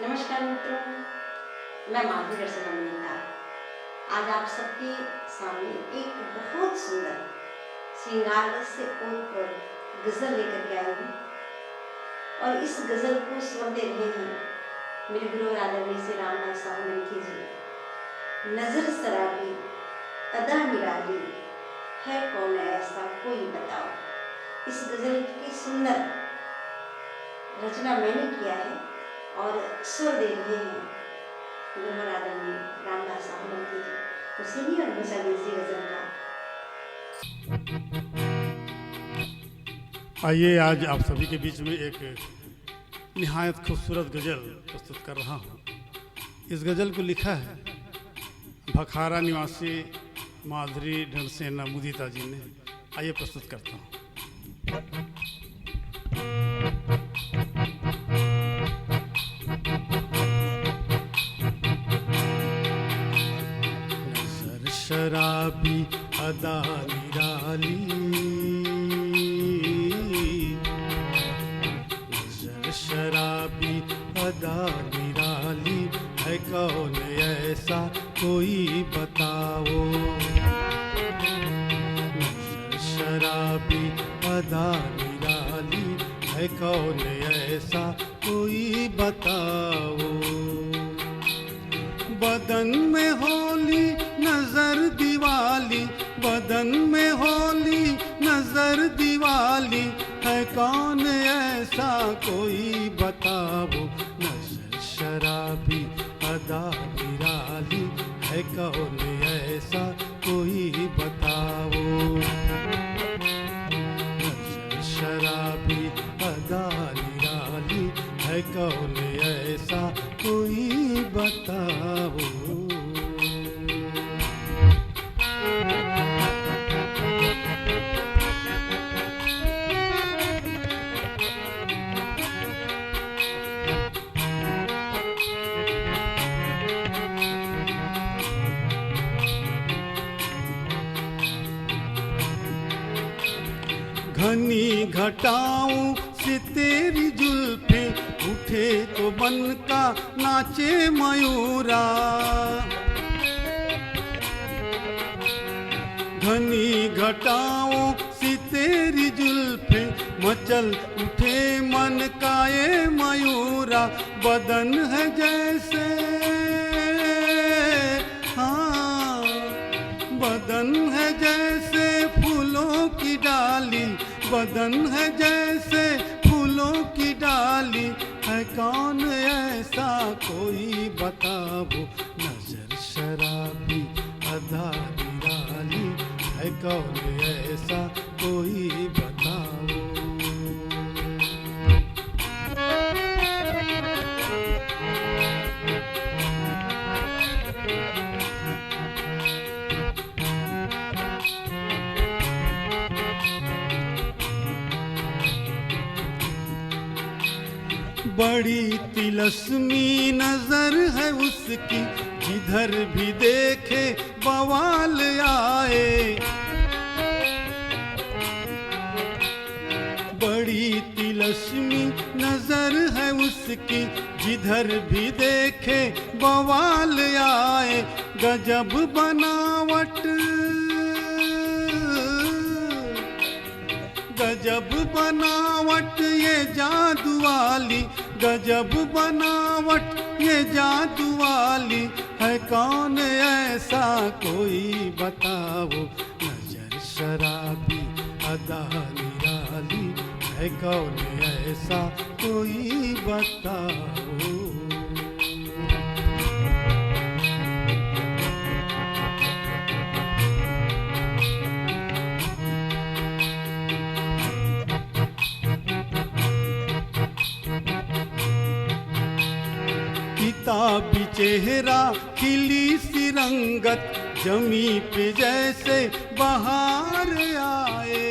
नमस्कार मित्रों, मैं माधुरी रचना मेहता आज आप सबके सामने एक बहुत सुंदर श्रृंगार रस से ओतप्रोत गजल लेकर के आई हूँ। और इस गजल को स्वर दे रहे हैं मेरे गुरु आदरणीय श्री रामदास साहू मनकी जी। नजर शराबी अदा निराली है कौन ऐसा कोई बताओ। इस गजल की सुंदर रचना मैंने किया है और स्वर दे रहे हैं गुरु आदरणीय रामदास साहू मनकी जी। तो सुनिए और मजा लीजिए गजल का। आइए, आज आप सभी के बीच में एक निहायत खूबसूरत गज़ल प्रस्तुत कर रहा हूँ। इस गज़ल को लिखा है भखारा निवासी माधुरी ढंडसेना मुदिता जी ने। आइए प्रस्तुत करता हूँ। नजर शराबी अदा निराली, शराबी अदा निराली है कौन ऐसा कोई बताओ। शराबी अदा निराली है कौन ऐसा कोई बताओ। बदन में होली नजर दिवाली, बदन में होली नजर दिवाली है कौन ऐसा कोई बताओ। नजर शराबी अदा निराली है कौन ऐसा कोई बताओ। नजर शराबी अदा निराली है कौन ऐसा कोई बताओ। घनी घटाऊं से तेरी जुल्फे उठे तो बन का नाचे मयूरा। घनी घटाऊं से तेरी जुल्फे मचल उठे मन का ये मयूरा। बदन है जैसे हाँ, बदन है जैसे फूलों की डाली, बदन है जैसे फूलों की डाली है कौन ऐसा कोई बताओ। नजर शराबी अदा निराली है कौन ऐसा कोई बताओ। बड़ी तिलस्मी नजर है उसकी, जिधर भी देखे बवाल आए। बड़ी तिलस्मी नजर है उसकी, जिधर भी देखे बवाल आए। गजब बनावट, गजब बनावट ये जादू वाली, गजब बनावट ये जादू वाली है कौन ऐसा कोई बताओ। नजर शराबी अदा निराली है कौन ऐसा कोई बताओ। किताबी चेहरा खिली सी रंगत, जमी पे जैसे बहार आए।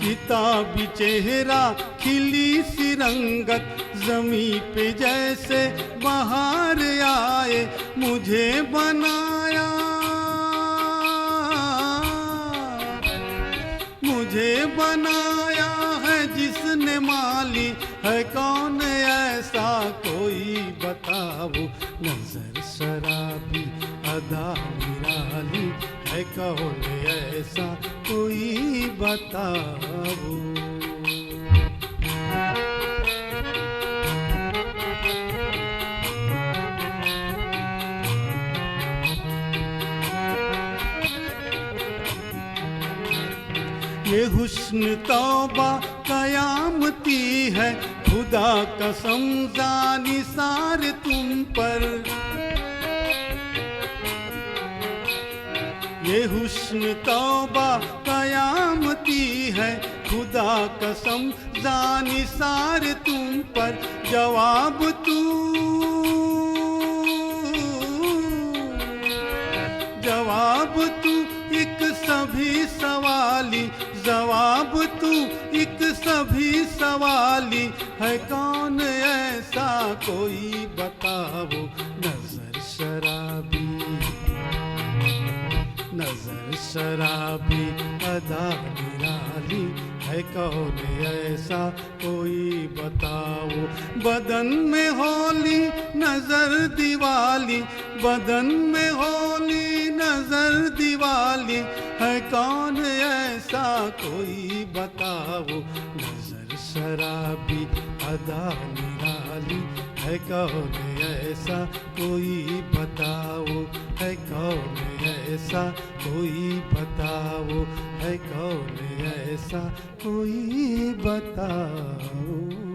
किताबी चेहरा खिली सी रंगत, जमी पे जैसे बहार आए। मुझे बनाया, मुझे बनाया है जिसने माली, है कौन ऐसा कोई बताओ। नजर शराबी अदा निराली, है कौन ऐसा कोई बताओ। ये हुस्न तौबा कयामती है, खुदा कसम जानी सार तुम पर। ये हुस्न तौबा कयामती है, खुदा कसम जानी सार तुम पर। जवाब तू, जवाब तू एक सभी सवाली, जवाब तू एक सभी सवाली, है कौन ऐसा कोई बताओ। नजर शराबी, नजर शराबी अदा निराली, है कौन ऐसा कोई बताओ। बदन में होली नजर दिवाली, बदन में होली नजर दिवाली, है कौन ऐसा कोई बताओ। नजर शराबी अदा निराली, है कौन ऐसा कोई बताओ, है कौन ऐसा कोई बताओ, है कौन ऐसा कोई बताओ।